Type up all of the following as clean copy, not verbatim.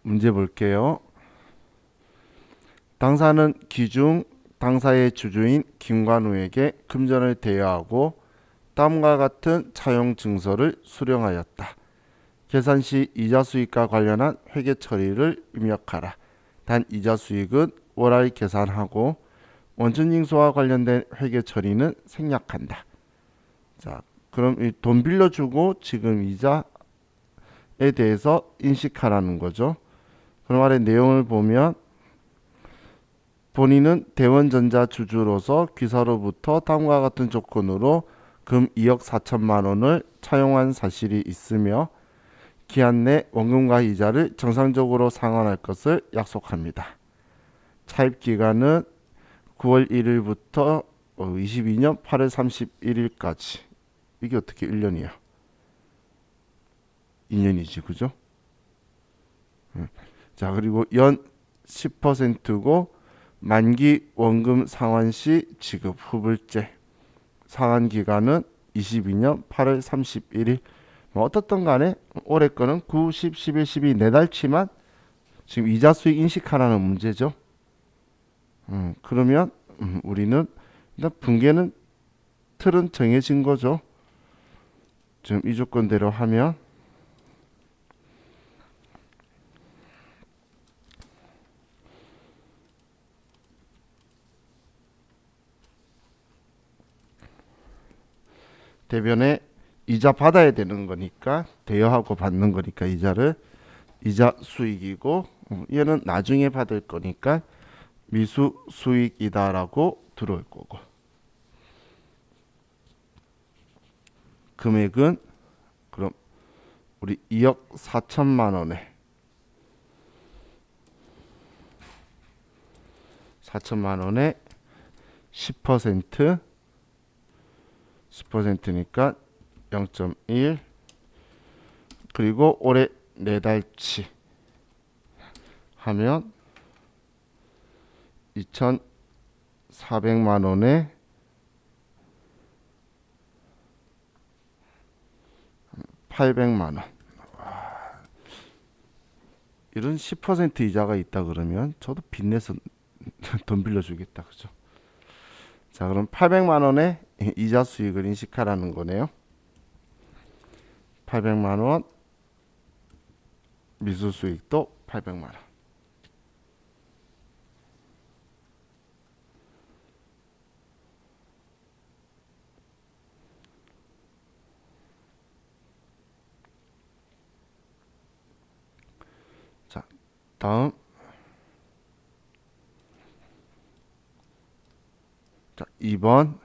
문제 볼게요. 당사는 기중 당사의 주주인 김관우에게 금전을 대여하고 다음과 같은 차용 증서를 수령하였다. 계산 시 이자 수익과 관련한 회계 처리를 입력하라. 단 이자 수익은 월할 계산하고 원천 징수와 관련된 회계 처리는 생략한다. 자, 그럼 이 돈 빌려주고 지금 이자에 대해서 인식하라는 거죠. 그럼 아래 내용을 보면 본인은 대원전자 주주로서 귀사로부터 다음과 같은 조건으로 금 2억 4천만 원을 차용한 사실이 있으며 기한 내 원금과 이자를 정상적으로 상환할 것을 약속합니다. 차입 기간은 9월 1일부터 22년 8월 31일까지. 이게 어떻게 1년이야? 2년이지, 그죠? 자, 그리고 연 10%고 만기 원금 상환 시 지급 후불제. 상환 기간은 22년 8월 31일. 뭐 어떻든 간에 올해 거는 9, 10, 11, 12 4달치만 지금 이자 수익 인식하라는 문제죠. 그러면 우리는 일단 분계는 틀은 정해진 거죠. 지금 이 조건대로 하면 대변에 이자 받아야 되는 거니까 대여하고 받는 거니까 이자를 이자 수익이고 얘는 나중에 받을 거니까 미수 수익이다라고 들어올 거고 금액은 그럼 우리 2억 4천만 원에 4천만 원에 10% 10%니까 0.1 그리고 올해 4달치 하면 2,400만 원에 800만 원. 이런 10% 이자가 있다 그러면 저도 빚내서 돈 빌려주겠다. 그죠? 자, 그럼 800만 원에 이자 수익을 인식하라는 거네요. 800만 원 미수 수익도 800만 원. 자, 다음 자, 2번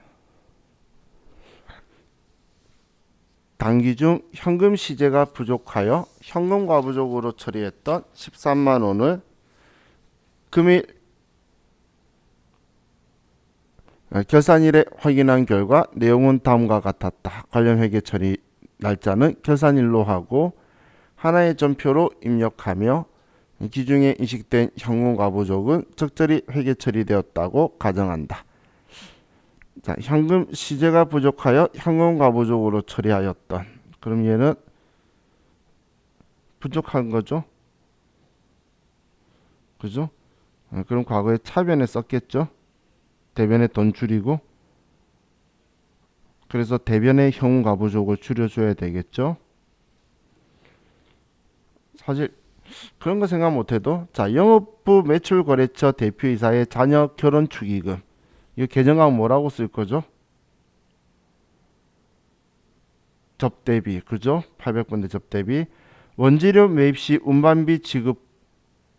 단기 중 현금 시재가 부족하여 현금 과부족으로 처리했던 13만 원을 금일 결산일에 확인한 결과 내용은 다음과 같았다. 관련 회계 처리 날짜는 결산일로 하고 하나의 전표로 입력하며 기중에 인식된 현금 과부족은 적절히 회계 처리되었다고 가정한다. 자, 현금 시재가 부족하여 현금 과부족으로 처리하였던. 그럼 얘는 부족한 거죠. 그죠? 그럼 과거에 차변에 썼겠죠. 대변에 돈 줄이고. 그래서 대변에 현금 과부족을 줄여줘야 되겠죠. 사실 그런 거 생각 못해도 자, 영업부 매출거래처 대표이사의 자녀 결혼 축의금 이거 계정하면 뭐라고 쓸 거죠? 접대비, 그죠? 800번대 접대비. 원재료 매입 시 운반비 지급액.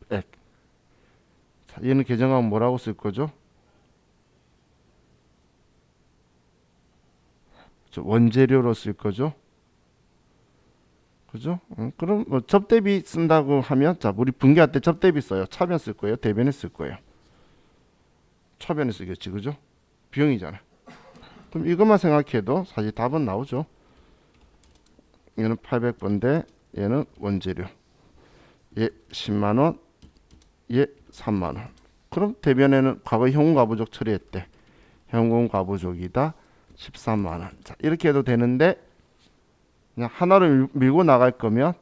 자, 얘는 계정하면 뭐라고 쓸 거죠? 원재료로 쓸 거죠? 그죠? 그럼 뭐 접대비 쓴다고 하면 자, 우리 분개할 때 접대비 써요. 차변 쓸 거예요? 대변에 쓸 거예요? 차변에 쓰겠지, 그죠? 비용이잖아. 그럼 이것만 생각해도 사실 답은 나오죠. 얘는 800번대, 얘는 원재료. 얘 10만원, 얘 3만원. 그럼 대변에는 과거 현금 과부족 처리했대. 현금 과부족이다. 13만원. 자, 이렇게 해도 되는데 그냥 하나를 밀고 나갈 거면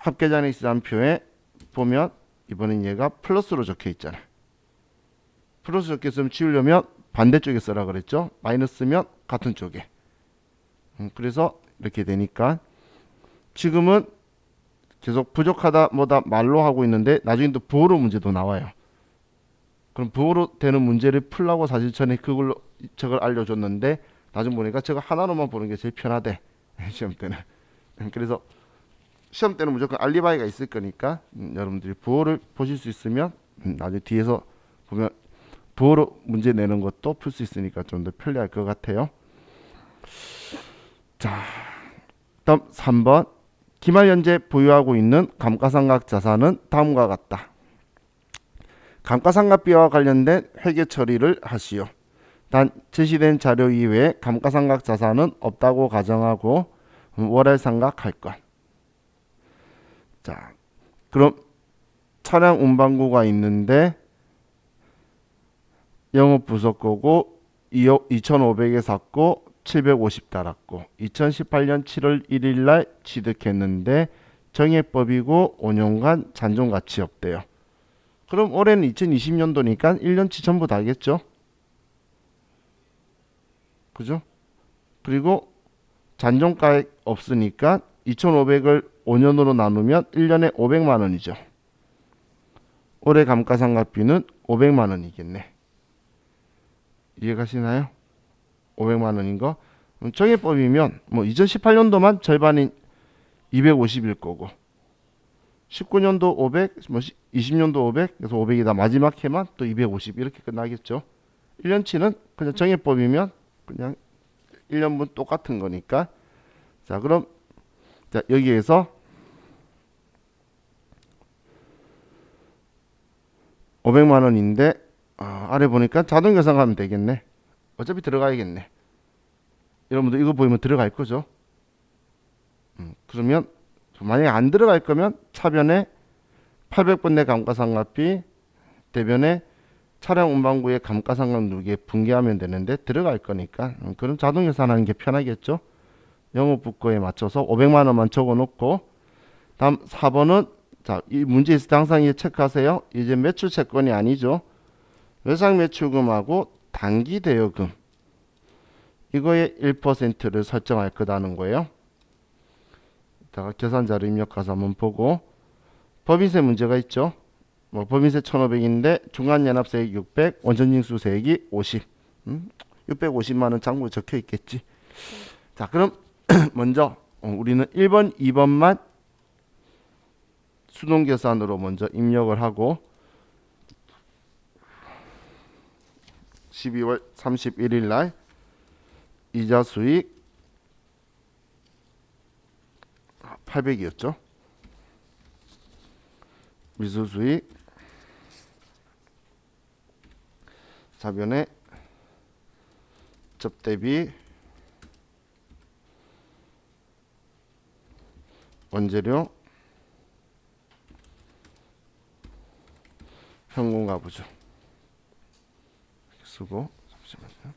합계잔의 시간표에 보면 이번엔 얘가 플러스로 적혀 있잖아. 플러스 적혀 있으면 지우려면 반대쪽에 쓰라 그랬죠. 마이너스면 같은 쪽에. 그래서 이렇게 되니까 지금은 계속 부족하다 뭐다 말로 하고 있는데 나중에 또 부호로 문제도 나와요. 그럼 부호로 되는 문제를 풀라고 사실 전에 그걸로 저걸 알려줬는데 나중 보니까 저거 하나로만 보는 게 제일 편하대. 시험 때는. 그래서 시험 때는 무조건 알리바이가 있을 거니까 여러분들이 부호를 보실 수 있으면 나중에 뒤에서 보면 부호로 문제 내는 것도 풀 수 있으니까 좀 더 편리할 것 같아요. 자, 다음 3번. 기말 현재 보유하고 있는 감가상각 자산은 다음과 같다. 감가상각비와 관련된 회계 처리를 하시오. 단 제시된 자료 이외에 감가상각 자산은 없다고 가정하고 월할 상각할 것. 자, 그럼 차량 운반구가 있는데 영업 부속고고 2,500에 샀고 750 달았고 2018년 7월 1일 날 취득했는데 정액법이고 5년간 잔존 가치 없대요. 그럼 올해는 2020년도니까 1년치 전부 다겠죠? 그죠? 그리고 잔존가액 없으니까 2,500을 5년으로 나누면 1년에 500만 원이죠. 올해 감가상각비는 500만 원이겠네. 이해가시나요? 500만 원인 거. 정액법이면 뭐 2018년도만 절반인 250일 거고 19년도 500, 뭐 20년도 500, 그래서 500이다. 마지막 해만 또 250 이렇게 끝나겠죠. 1년치는 그냥 정액법이면 그냥 1년분 똑같은 거니까. 자, 그럼 자, 여기에서 500만 원인데 아래 보니까 자동 계산하면 되겠네. 어차피 들어가야겠네. 여러분들 이거 보이면 들어갈 거죠. 그러면 만약에 안 들어갈 거면 차변에 800번 내 감가상각비 대변에 차량 운반구의 감가상각 누기에 분개하면 되는데 들어갈 거니까 그럼 자동 계산하는 게 편하겠죠. 영업부고에 맞춰서 500만 원만 적어 놓고 다음 4번은 자, 이 문제 있을 때 항상 이제 체크하세요. 이제 매출 채권이 아니죠. 외상 매출금하고 단기 대여금 이거에 1%를 설정할 거다는 거예요. 이따가 계산자료 입력해서 한번 보고 법인세 문제가 있죠. 뭐 법인세 1,500인데 중간연합세액 600, 원천징수세액이 50. 650만 원 장부에 적혀 있겠지. 자, 그럼 먼저 우리는 1번, 2번만 수동계산으로 먼저 입력을 하고 12월 31일 날 이자 수익 800이었죠. 미수 수익 자변에 접대비 원재료 현금가부죠. 쓰고 잠시만요.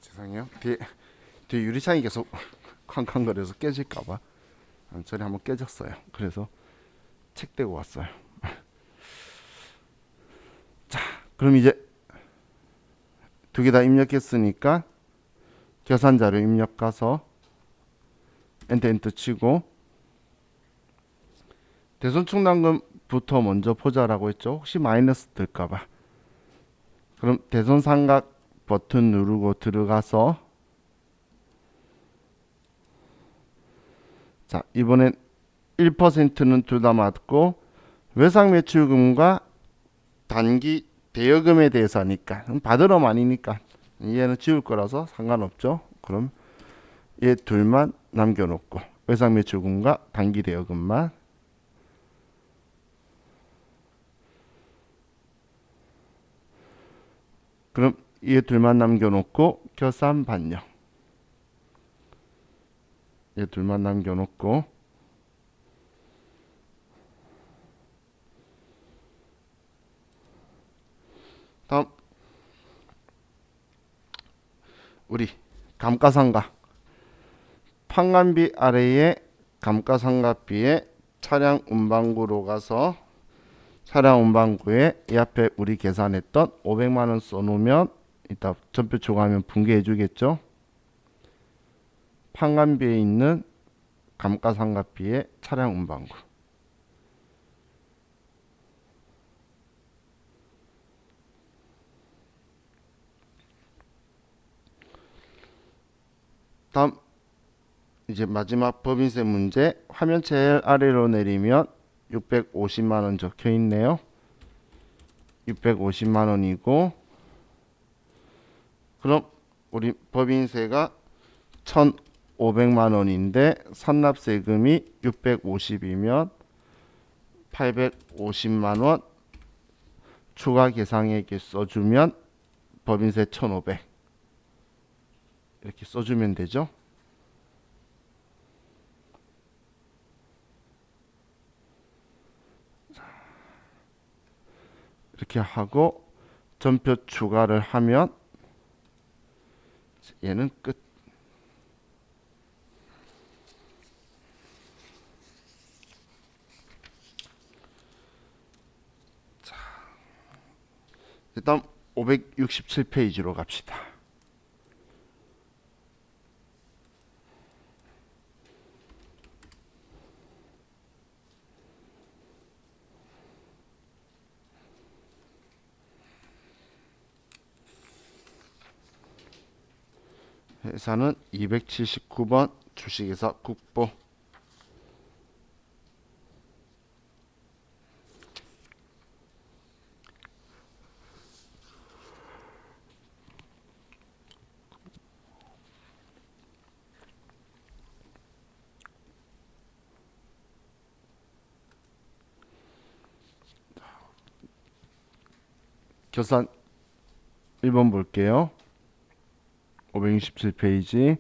죄송해요. 뒤에 유리창이 계속 쾅쾅거려서 깨질까봐 전에 한번 깨졌어요. 그래서 책 대고 왔어요. 자, 그럼 이제 두 개 다 입력했으니까 계산 자료 입력 가서 엔터 치고 대손 충당금부터 먼저 보자라고 했죠. 혹시 마이너스 될까봐. 그럼 대손 삼각 버튼 누르고 들어가서 자, 이번엔 1%는 둘 다 맞고 외상 매출금과 단기 대여금에 대해서 하니까 받으러 아니니까 얘는 지울 거라서 상관없죠. 그럼 얘 둘만 남겨놓고 외상 매출금과 단기 대여금만 그럼 얘 둘만 남겨놓고 결산 반영 얘 둘만 남겨놓고 다음 우리 감가상각 판관비 아래에 감가상각비에 차량 운반구로 가서 차량 운반구에 이 앞에 우리 계산했던 500만원 써놓으면 이따 전표 초과하면 분개해 주겠죠. 판관비에 있는 감가상각비에 차량 운반구 다음 이제 마지막 법인세 문제 화면 제일 아래로 내리면 650만원 적혀 있네요. 650만원이고 그럼 우리 법인세가 1,500만원인데 산납세금이 650이면 850만원 추가 계상액에 써주면 법인세 1,500 이렇게 써주면 되죠. 이렇게 하고 전표 추가를 하면 얘는 끝. 자, 일단 567페이지로 갑시다. 회사는 279번 주식회사 국보 결산 1번 볼게요. 567페이지.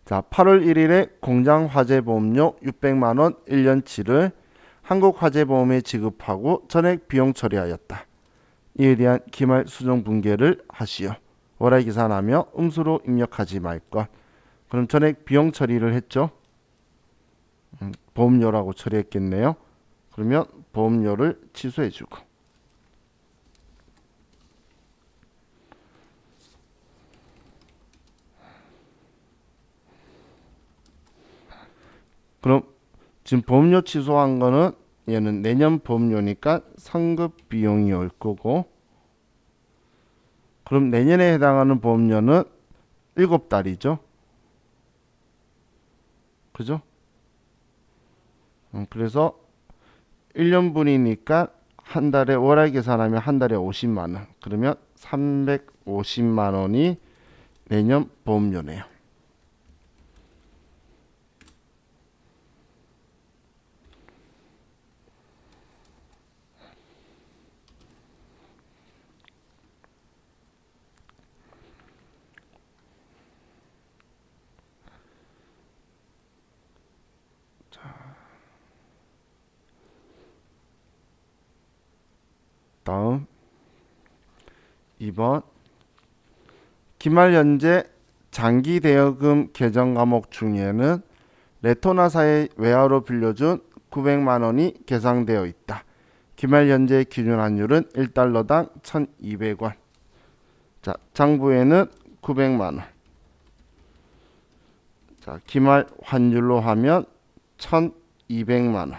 자, 8월 1일에 공장 화재보험료 600만원 1년치를 한국화재보험에 지급하고 전액 비용 처리하였다. 이에 대한 기말 수정 분개를 하시오. 월화에 계산하며 음수로 입력하지 말 것. 그럼 전액 비용 처리를 했죠. 보험료라고 처리했겠네요. 그러면 보험료를 취소해주고 그럼 지금 보험료 취소한 거는 얘는 내년 보험료니까 상급 비용이 올 거고 그럼 내년에 해당하는 보험료는 7달이죠. 그죠? 그래서 1년분이니까 한 달에 월할 계산하면 한 달에 50만원 그러면 350만원이 내년 보험료네요. 다음 2번 기말 현재 장기 대여금 개정 과목 중에는 레토나사의 외화로 빌려준 900만 원이 계상되어 있다. 기말 현재 기준 환율은 1달러당 1,200원. 자, 장부에는 900만 원. 자, 기말 환율로 하면 1,200만 원.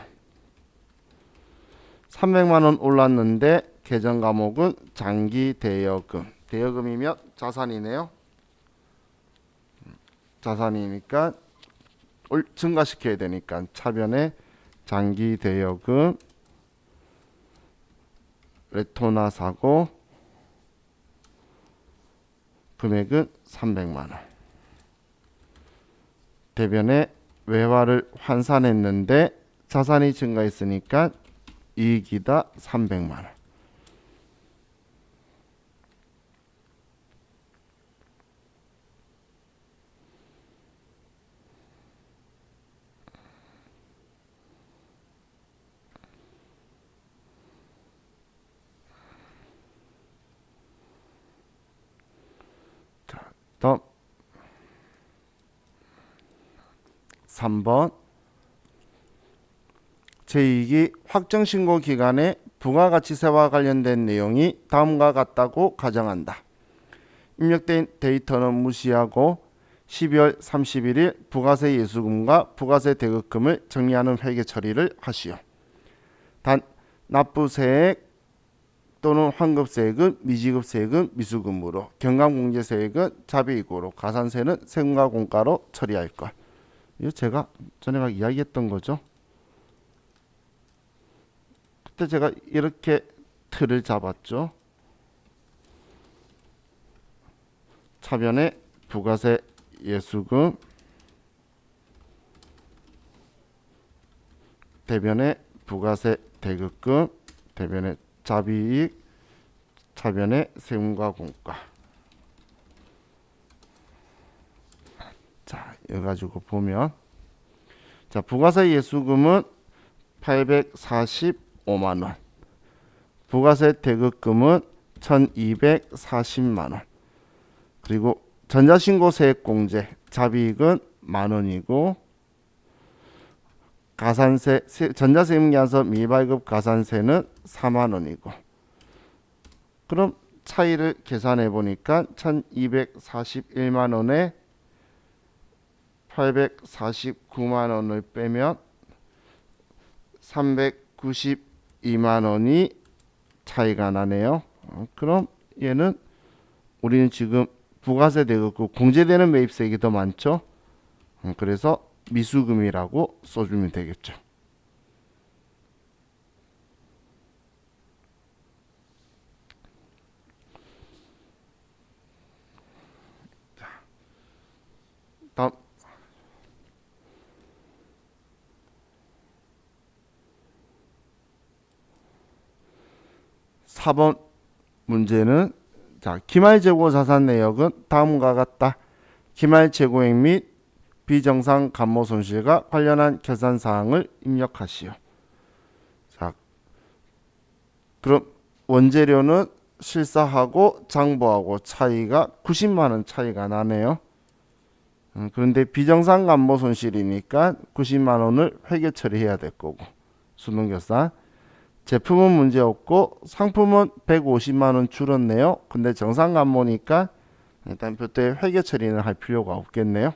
300만 원 올랐는데 개정 과목은 장기 대여금. 대여금이면 자산이네요. 자산이니까 증가시켜야 되니까 차변에 장기 대여금 레토나 사고 금액은 300만 원. 대변에 외화를 환산했는데 자산이 증가했으니까 이익이다 300만 원. 다음 3번 제2기 확정신고 기간에 부가가치세와 관련된 내용이 다음과 같다고 가정한다. 입력된 데이터는 무시하고 12월 31일 부가세 예수금과 부가세 대급금을 정리하는 회계 처리를 하시오. 단 납부세액 또는 환급세액은 미지급세액은 미수금으로, 경감공제세액은 자비이고로, 가산세는 세금과 공가로 처리할 것. 이거 제가 전에 막 이야기했던 거죠. 그때 제가 이렇게 틀을 잡았죠. 차변에 부가세 예수금, 대변에 부가세 대급금, 대변에 자비이익, 차변에 세금과 공가. 자, 이거 가지고 보면, 자, 부가세 예수금은 845만 원, 부가세 대급금은 1240만 원, 그리고 전자신고세액공제 자비익은 만원이고, 가산세 전자세금계산서 미발급 가산세는 4만원이고, 그럼 차이를 계산해 보니까 1241만원에 849만원을 빼면 392만원이 차이가 나네요. 그럼 얘는 우리는 지금 부가세 대급금 공제되는 매입세액이 더 많죠. 그래서 미수금이라고 써주면 되겠죠. 다음 4번 문제는, 자, 기말 재고 자산 내역은 다음과 같다. 기말 재고액 및 비정상 감모 손실과 관련한 계산 사항을 입력하시오. 자, 그럼 원재료는 실사하고 장부하고 차이가 90만 원 차이가 나네요. 그런데 비정상 감모 손실이니까 90만 원을 회계 처리해야 될 거고, 수능결산. 제품은 문제 없고 상품은 150만 원 줄었네요. 근데 정상 감모니까 일단 별도의 회계 처리는 할 필요가 없겠네요.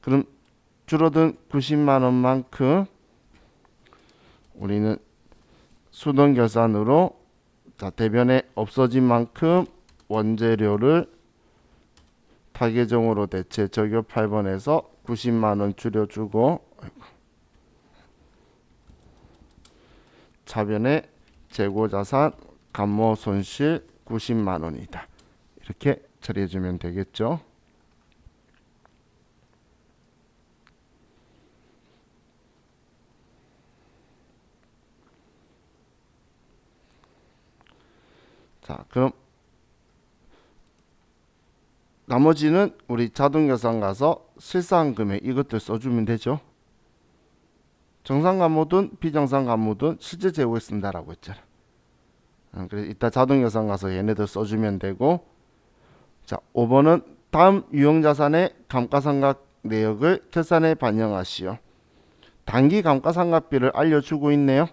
그럼 줄어든 90만 원만큼 우리는 수능결산으로, 자, 대변에 없어진 만큼 원재료를 타계정으로 대체 적용 8번에서 90만 원 줄여주고, 차변에 재고자산 감모 손실 90만 원이다. 이렇게 처리해주면 되겠죠. 자, 그럼 나머지는 우리 자동계산 가서 실사한 금액 이것들 써주면 되죠. 정상 감모든 비정상 감모든 실제 재고에 쓴다라고 했잖아. 그래서 이따 자동계산 가서 얘네들 써주면 되고, 자, 5번은 다음 유형자산의 감가상각 내역을 결산에 반영하시오. 단기 감가상각비를 알려주고 있네요.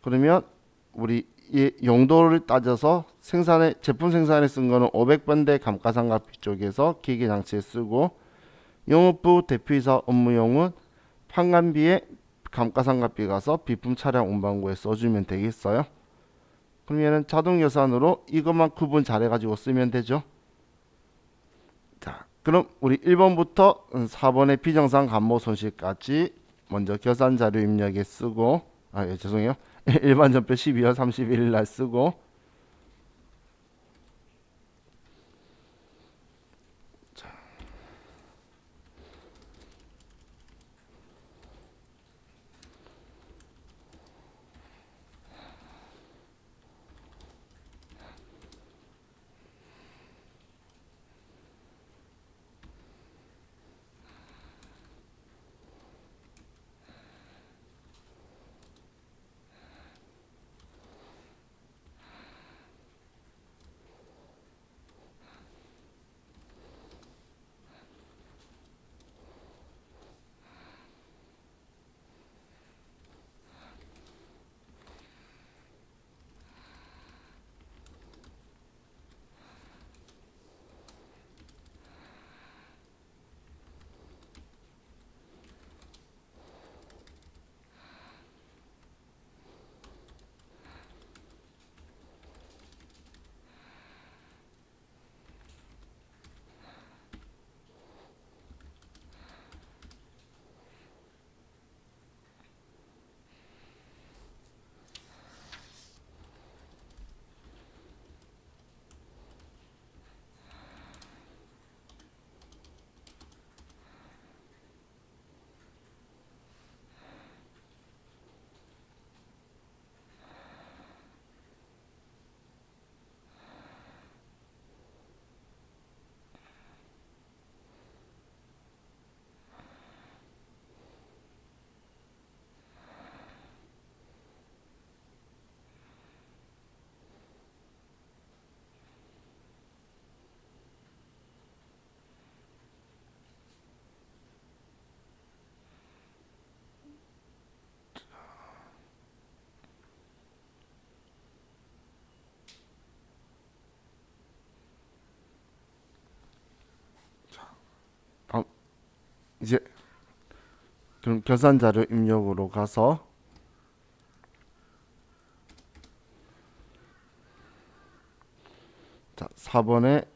그러면 우리 이 용도를 따져서 생산에 제품 생산에 쓴 거는 500번대 감가상각비 쪽에서 기계장치에 쓰고, 영업부 대표이사 업무용은 판관비에 감가상각비 가서 비품 차량 운반구에 써주면 되겠어요. 그러면 자동 계산으로 이것만 구분 잘해가지고 쓰면 되죠. 자, 그럼 우리 1번부터 4번의 비정상 감모 손실까지 먼저 결산 자료 입력에 쓰고, 죄송해요. 일반 전표 12월 31일 날 쓰고, 다음 이제 그럼 결산 자료 입력으로 가서, 자, 4번에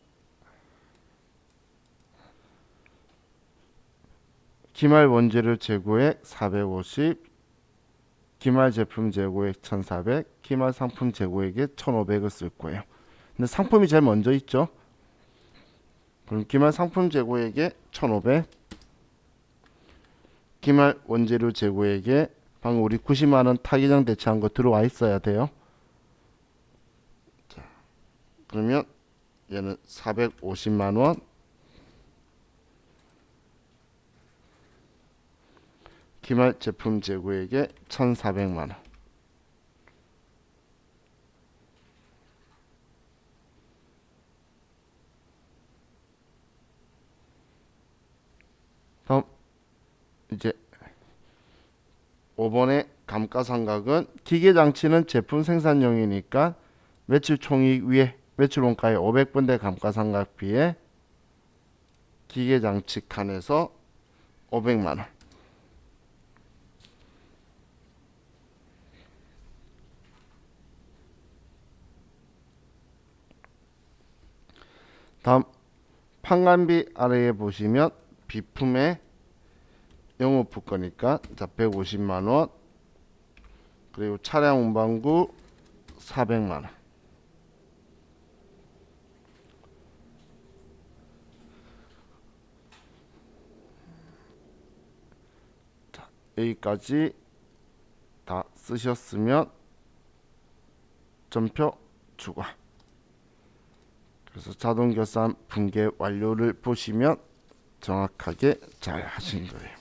기말 원재료 재고액 450, 기말 제품 재고액 1400, 기말 상품 재고액에 1500을 쓸 거예요. 근데 상품이 제일 먼저 있죠. 그럼 기말 상품 재고액에 1500, 기말 원재료 재고액에 방금 우리 90만원 타기장 대체한 거 들어와 있어야 돼요. 자, 그러면 얘는 450만원, 기말 제품 재고액에 1400만원. 다음 이제 5번의 감가상각은 기계장치는 제품 생산용이니까 매출 총익 위에 매출 원가의 500분대 감가상각비에 기계장치 칸에서 500만원. 다음 판관비 아래에 보시면 비품의 영업부 거니까, 자, 150만원, 그리고 차량 운반구 400만원. 자, 여기까지 다 쓰셨으면 전표 추가. 그래서 자동 결산 분계 완료를 보시면 정확하게 잘 하신 거예요.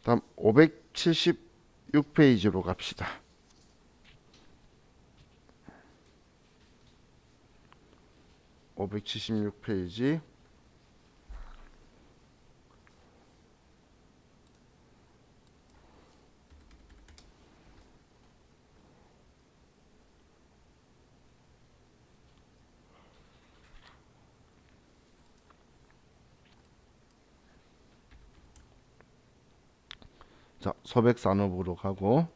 다음 570 576페이지로 갑시다. (576페이지) 자, 소백산업으로 가고,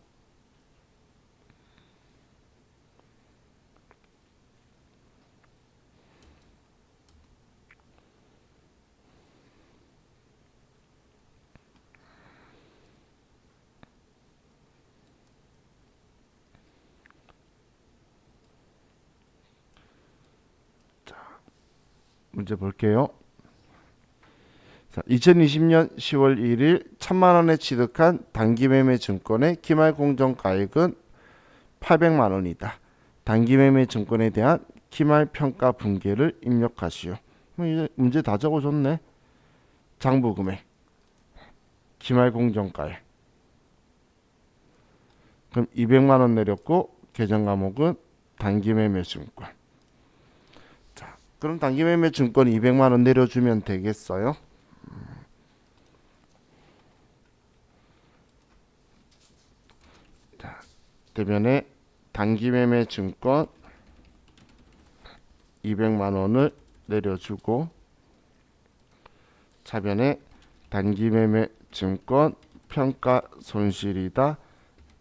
문제 볼게요. 자, 2020년 10월 1일 1,000만 원에 취득한 단기매매 증권의 기말 공정가액은 800만 원이다. 단기매매 증권에 대한 기말 평가 분계를 입력하시오. 이제 문제 다 적어줬네. 장부금액, 기말 공정가액. 그럼 200만 원 내렸고 계정 과목은 단기매매 증권. 자, 그럼 단기매매 증권 200만 원 내려주면 되겠어요? 자, 대변에 단기매매 증권 200만 원을 내려주고 차변에 단기매매 증권 평가 손실이다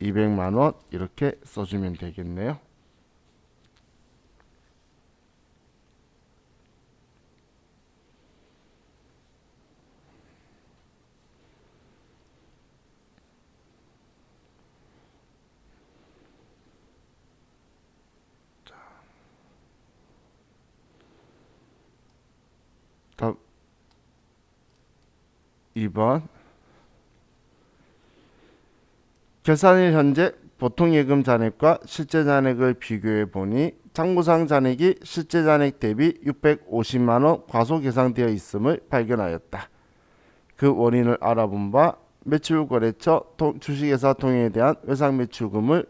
200만 원 이렇게 써주면 되겠네요. 다음 2번 결산일 현재 보통예금 잔액과 실제 잔액을 비교해 보니 장부상 잔액이 실제 잔액 대비 650만 원 과소계상되어 있음을 발견하였다. 그 원인을 알아본 바 매출거래처 주식회사 통행에 대한 외상 매출금을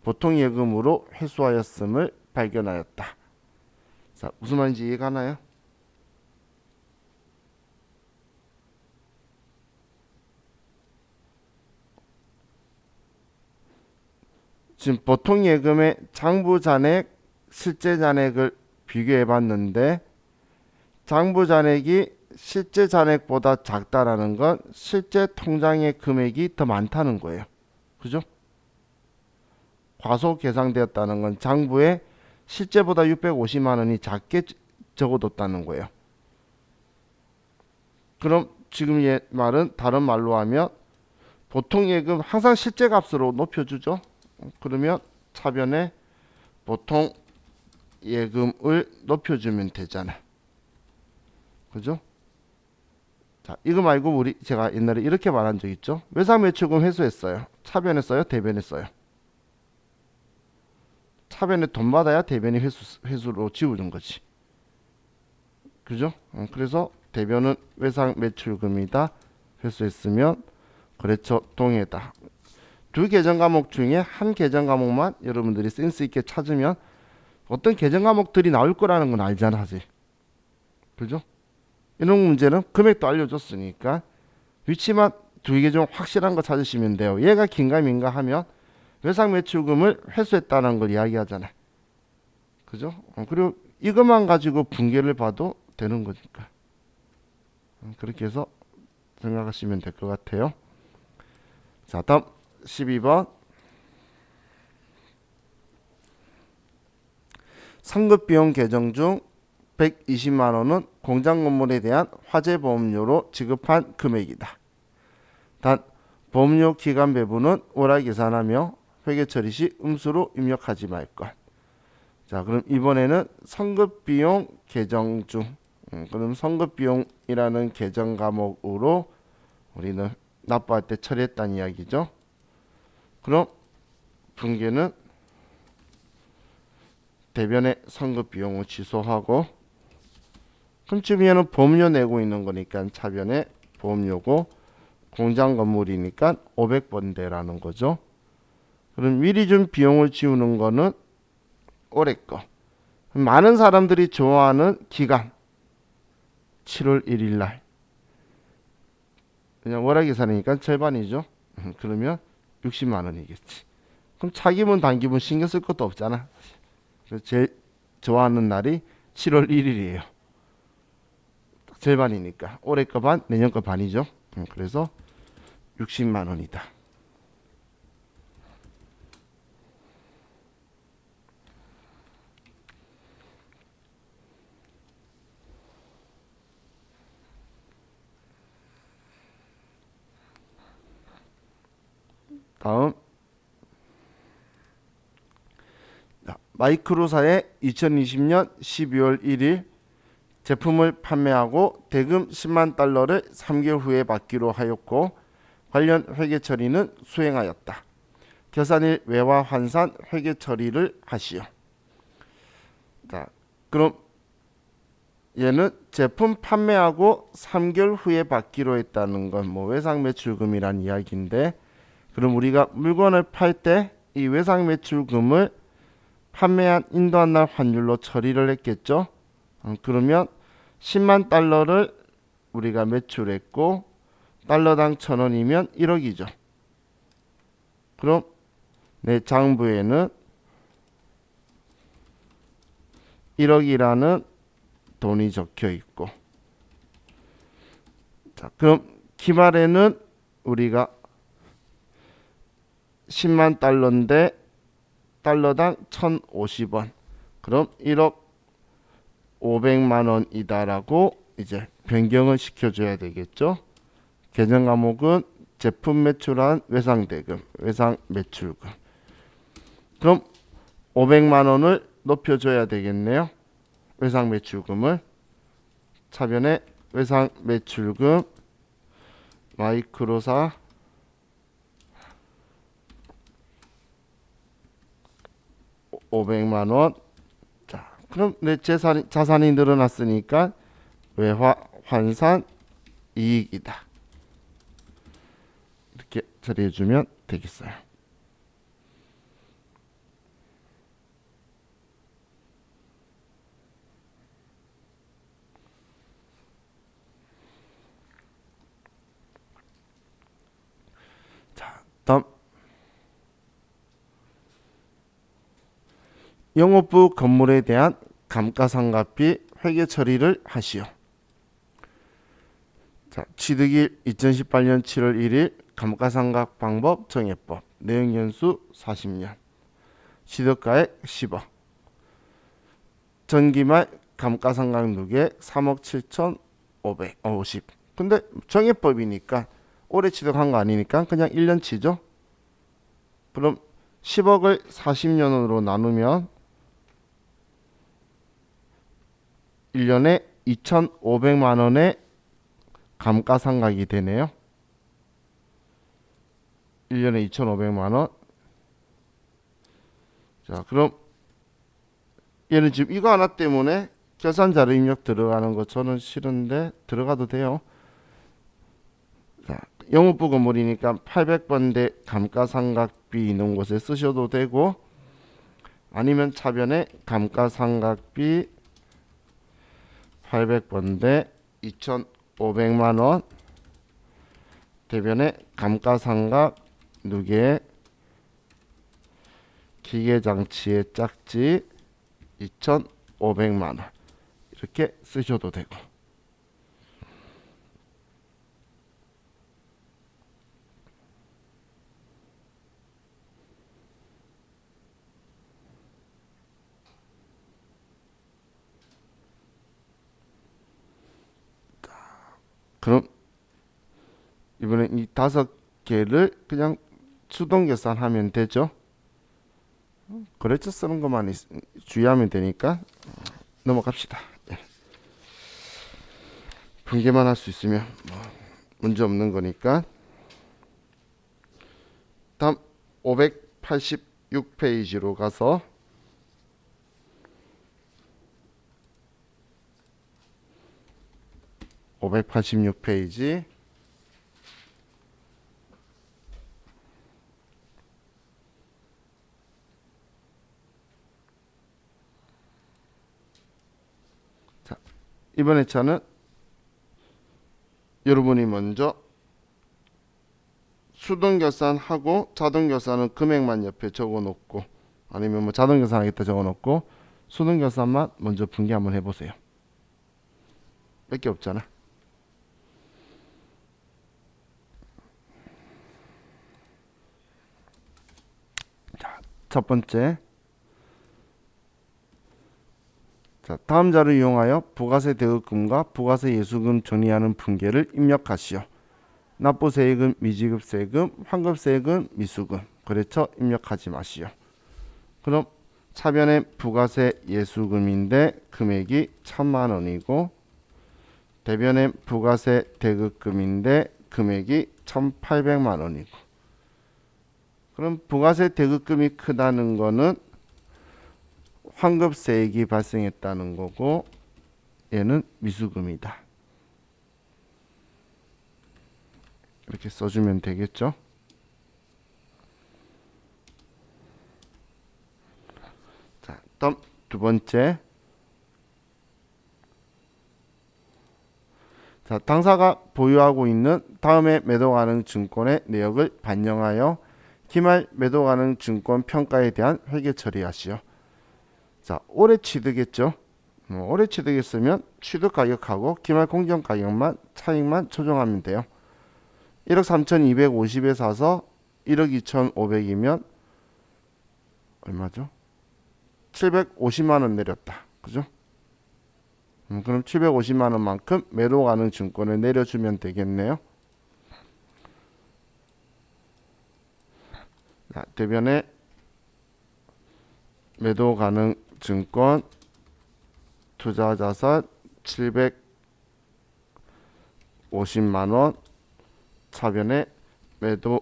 보통예금으로 회수하였음을 발견하였다. 자, 무슨 말인지 이해가나요? 지금 보통예금의 장부잔액, 실제 잔액을 비교해 봤는데 장부 잔액이 실제 잔액보다 작다라는 건 실제 통장의 금액이 더 많다는 거예요. 그죠? 과소계상되었다는 건 장부에 실제보다 650만 원이 작게 적어뒀다는 거예요. 그럼 지금 이 말은 다른 말로 하면 보통예금 항상 실제 값으로 높여주죠. 그러면 차변에 보통예금을 높여주면 되잖아. 그죠? 자, 이거 말고 제가 옛날에 이렇게 말한 적 있죠. 외상매출금 회수했어요. 차변에 써요? 대변에 써요? 차변에 돈 받아야 대변이 회수로 지우는 거지. 그죠? 그래서 대변은 외상매출금이다. 회수했으면 거래처 동의다. 두 계정 과목 중에 한 계정 과목만 여러분들이 센스 있게 찾으면 어떤 계정 과목들이 나올 거라는 건 알잖아, 하지. 그죠? 이런 문제는 금액도 알려줬으니까 위치만 두 개 중 확실한 거 찾으시면 돼요. 얘가 긴가 민가 하면 외상 매출금을 회수했다는 걸 이야기하잖아. 그죠? 그리고 이것만 가지고 분계를 봐도 되는 거니까. 그렇게 해서 생각하시면 될 것 같아요. 자, 다음 12번 상급비용 계정 중 120만 원은 공장 건물에 대한 화재 보험료로 지급한 금액이다. 단 보험료 기간 배분은 월화 계산하며 회계 처리 시 음수로 입력하지 말 것. 자, 그럼 이번에는 성급비용 계정 중 그럼 성급비용이라는 계정 과목으로 우리는 납부할 때 처리했다는 이야기죠. 그럼 분계는 대변의 성급비용을 취소하고 그럼 지금 얘는 보험료 내고 있는 거니까 차변에 보험료고 공장 건물이니까 500번대라는 거죠. 그럼 미리 준 비용을 지우는 거는 올해 거. 많은 사람들이 좋아하는 기간 7월 1일 날. 그냥 월화계산이니까 절반이죠. 그러면 60만 원이겠지. 그럼 차기분 단기분 신경 쓸 것도 없잖아. 그래서 제일 좋아하는 날이 7월 1일이에요. 절반이니까 올해 거 반, 내년 거 반이죠. 그래서 60만 원이다. 다음 마이크로사의 2020년 12월 1일 제품을 판매하고 대금 10만 달러를 3개월 후에 받기로 하였고 관련 회계 처리는 수행하였다. 계산일 외화 환산 회계 처리를 하시오. 자, 그럼 얘는 제품 판매하고 3개월 후에 받기로 했다는 건 뭐 외상 매출금이란 이야기인데, 그럼 우리가 물건을 팔 때 이 외상 매출금을 판매한 인도한 날 환율로 처리를 했겠죠. 그러면 10만 달러를 우리가 매출했고 달러당 1,000원이면 1억이죠. 그럼 내 장부에는 1억이라는 돈이 적혀 있고, 자, 그럼 기말에는 우리가 10만 달러인데 달러당 1,050원. 그럼 1억 500만 원이다라고 이제 변경을 시켜줘야 되겠죠. 계정 과목은 제품 매출한 외상대금, 외상 매출금. 그럼 500만 원을 높여줘야 되겠네요. 외상 매출금을. 차변에 외상 매출금 마이크로사 500만 원. 자, 그럼 내 자산이 늘어났으니까 외화 환산 이익이다. 이렇게 처리해 주면 되겠어요. 자, 다음 영업부 건물에 대한 감가상각비 회계 처리를 하시오. 자, 취득일 2018년 7월 1일 감가상각 방법 정해법 내용연수 40년 취득가액 10억 전기말 감가상각 누계액 3억 7,550. 근데 정해법이니까 올해 취득한 거 아니니까 그냥 1년 치죠. 그럼 10억을 40년으로 나누면 1년에 2,500만 원의 감가상각이 되네요. 1년에 2,500만 원. 자, 그럼 얘는 지금 이거 하나 때문에 결산자료 입력 들어가는 거 저는 싫은데 들어가도 돼요. 자, 영업부 건물이니까 800번대 감가상각비 있는 곳에 쓰셔도 되고, 아니면 차변에 감가상각비 800번대 2,500만 원 대변에 감가상각 누계액 기계장치의 짝지 2,500만 원 이렇게 쓰셔도 되고. 그럼 이번엔 이 5개를 그냥 수동 계산하면 되죠. 거래처 쓰는 것만 주의하면 되니까 넘어갑시다. 예. 분개만 할 수 있으면 뭐 문제 없는 거니까. 다음 586페이지로 가서 (586페이지) 이번 회차는 여러분이 먼저 수동결산하고 자동결산은 금액만 옆에 적어놓고, 아니면 뭐 자동결산 하겠다 적어놓고 수동결산만 먼저 분기 한번 해보세요. 몇 개 없잖아. 자, 첫 번째. 자, 다음 자를 이용하여 부가세 대급금과 부가세 예수금 정리하는 분계를 입력하시오. 납부세액은 미지급세금, 환급세액은 미수금, 거래처 입력하지 마시오. 그럼 차변에 부가세 예수금인데 금액이 1,000만 원이고, 대변에 부가세 대급금인데 금액이 1,800만 원이고. 그럼 부가세 대급금이 크다는 거는 환급세액이 발생했다는 거고, 얘는 미수금이다. 이렇게 써주면 되겠죠. 자, 다음 두 번째. 자, 당사가 보유하고 있는 다음에 매도 가능 증권의 내역을 반영하여 기말 매도 가능 증권 평가에 대한 회계 처리하시오. 자, 올해 취득했죠. 올해 취득했으면 취득 가격하고 기말 공정 가격만 차익만 조정하면 돼요. 1억 3,250에 사서 1억 2,500이면 얼마죠? 750만 원 내렸다. 그죠? 그럼 750만 원만큼 매도 가능 증권을 내려주면 되겠네요. 자, 대변에 매도 가능 증권 투자자산 750만 원, 차변에 매도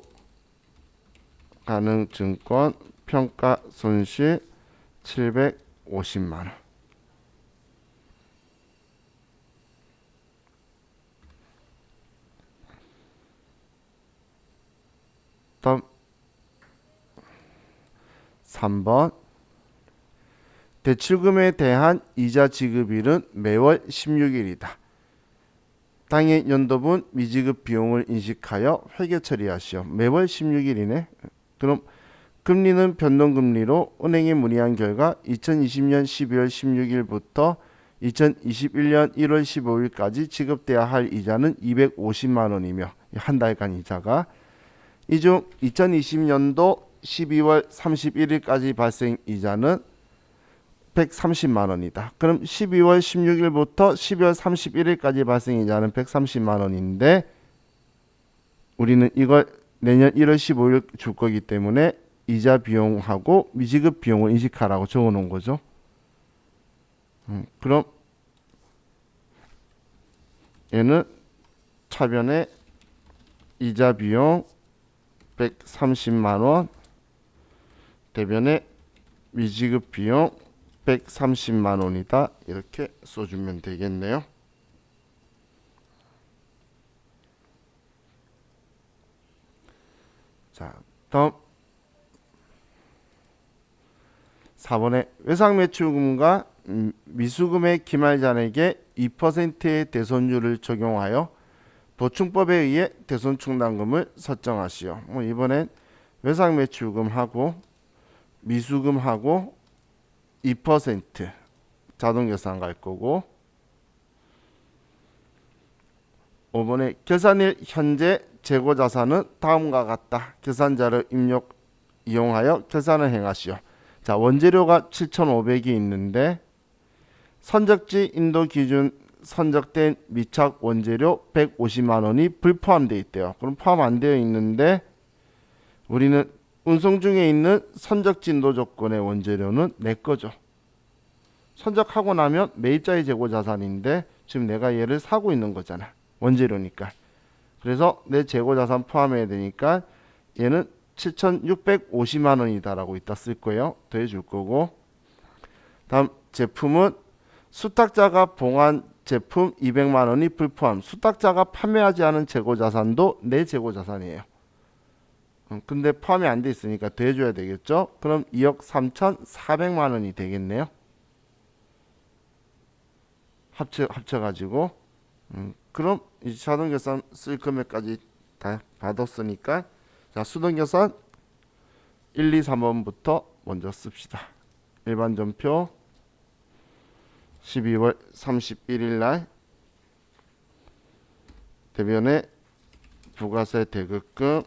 가능 증권 평가 손실 750만 원. 다음 3번. 대출금에 대한 이자 지급일은 매월 16일이다. 당해 연도분 미지급 비용을 인식하여 회계 처리하시오. 매월 16일이네. 그럼 금리는 변동금리로 은행에 문의한 결과 2020년 12월 16일부터 2021년 1월 15일까지 지급돼야 할 이자는 250만 원이며 한 달간 이자가, 이 중 2020년도 12월 31일까지 발생 이자는 130만 원이다. 그럼 12월 16일부터 12월 31일까지 발생 이자는 130만 원인데 우리는 이걸 내년 1월 15일 줄 거기 때문에 이자 비용하고 미지급 비용을 인식하라고 적어 놓은 거죠. 그럼 얘는 차변에 이자 비용 130만 원, 대변에 미지급 비용 130만 원이다. 이렇게 써주면 되겠네요. 자, 다음 4번에 외상매출금과 미수금의 기말잔액에 2%의 대손율을 적용하여 보충법에 의해 대손충당금을 설정하시오. 이번엔 외상매출금하고 미수금하고 2% 자동계산 갈 거고, 5번에 계산일 현재 재고자산은 다음과 같다. 계산자를 이용하여 계산을 행하시오. 자, 원재료가 7,500이 있는데 선적지 인도 기준 선적된 미착 원재료 150만 원이 불포함되어 있대요. 그럼 포함 안 되어 있는데 우리는 운송 중에 있는 선적지 인도 조건의 원재료는 내 거죠. 선적하고 나면 매입자의 재고자산인데 지금 내가 얘를 사고 있는 거잖아. 원재료니까. 그래서 내 재고자산 포함해야 되니까 얘는 7,650만 원이다라고 이따 쓸 거예요. 더해줄 거고. 다음 제품은 수탁자가 봉한 제품 200만 원이 불포함. 수탁자가 판매하지 않은 재고자산도 내 재고자산이에요. 근데 포함이 안 돼 있으니까 더해줘야 되겠죠. 그럼 2억 3,400만 원이 되겠네요. 합쳐가지고 그럼 이 자동계산 쓸 금액까지 다 받았으니까 자 수동계산 1, 2, 3번부터 먼저 씁시다. 일반전표 12월 31일 날 대변에 부가세 대급금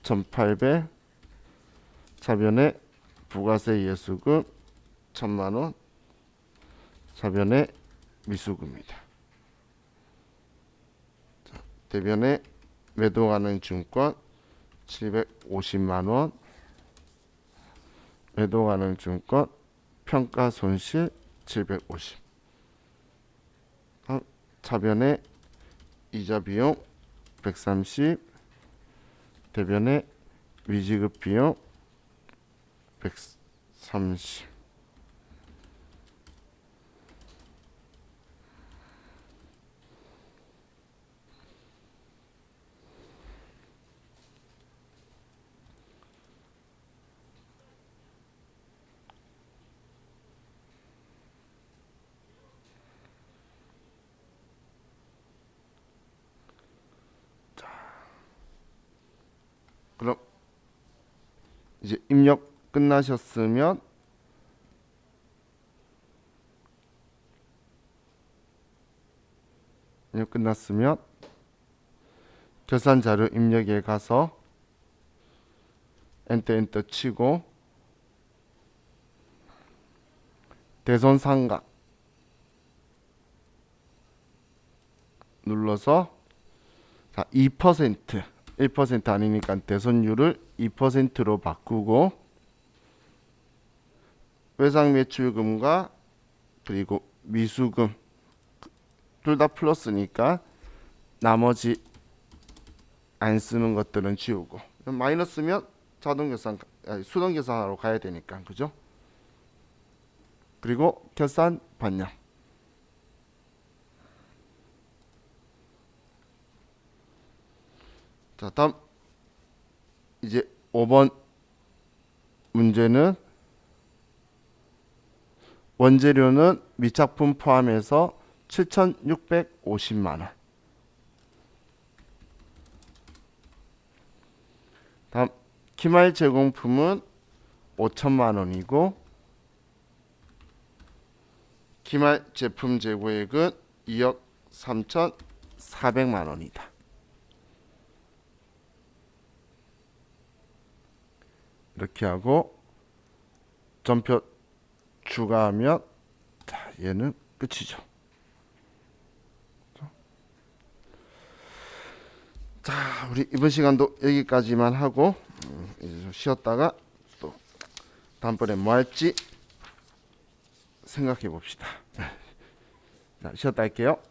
1,800 차변에 부가세 예수금 1,000만원 차변에 미수금이다. 대변에 매도 가능 증권 750만원 매도 가능 증권 평가 손실 750 차변에 이자 비용 130 대변에 미지급 비용 130 그럼 이제 입력 끝나셨으면 결산 자료 입력에 가서 엔터 치고 대손 삼각 눌러서 자 2% 1% 아니니까 대손율을 2%로 바꾸고 외상 매출금과 그리고 미수금 둘 다 플러스니까 나머지 안 쓰는 것들은 지우고 마이너스면 자동계산 수동계산하러 가야 되니까 그죠? 그리고 결산 반영 자 다음 이제 5번 문제는 원재료는 미착품 포함해서 7,650만원 다음 기말 제공품은 5천만원이고 기말 제품 재고액은 2억 3,400만원이다. 이렇게 하고 전표 추가하면 자, 얘는 끝이죠. 자, 우리 이번 시간도 여기까지만 하고 이제 좀 쉬었다가 또 다음번에 뭐 할지 생각해 봅시다. 자, 쉬었다 할게요.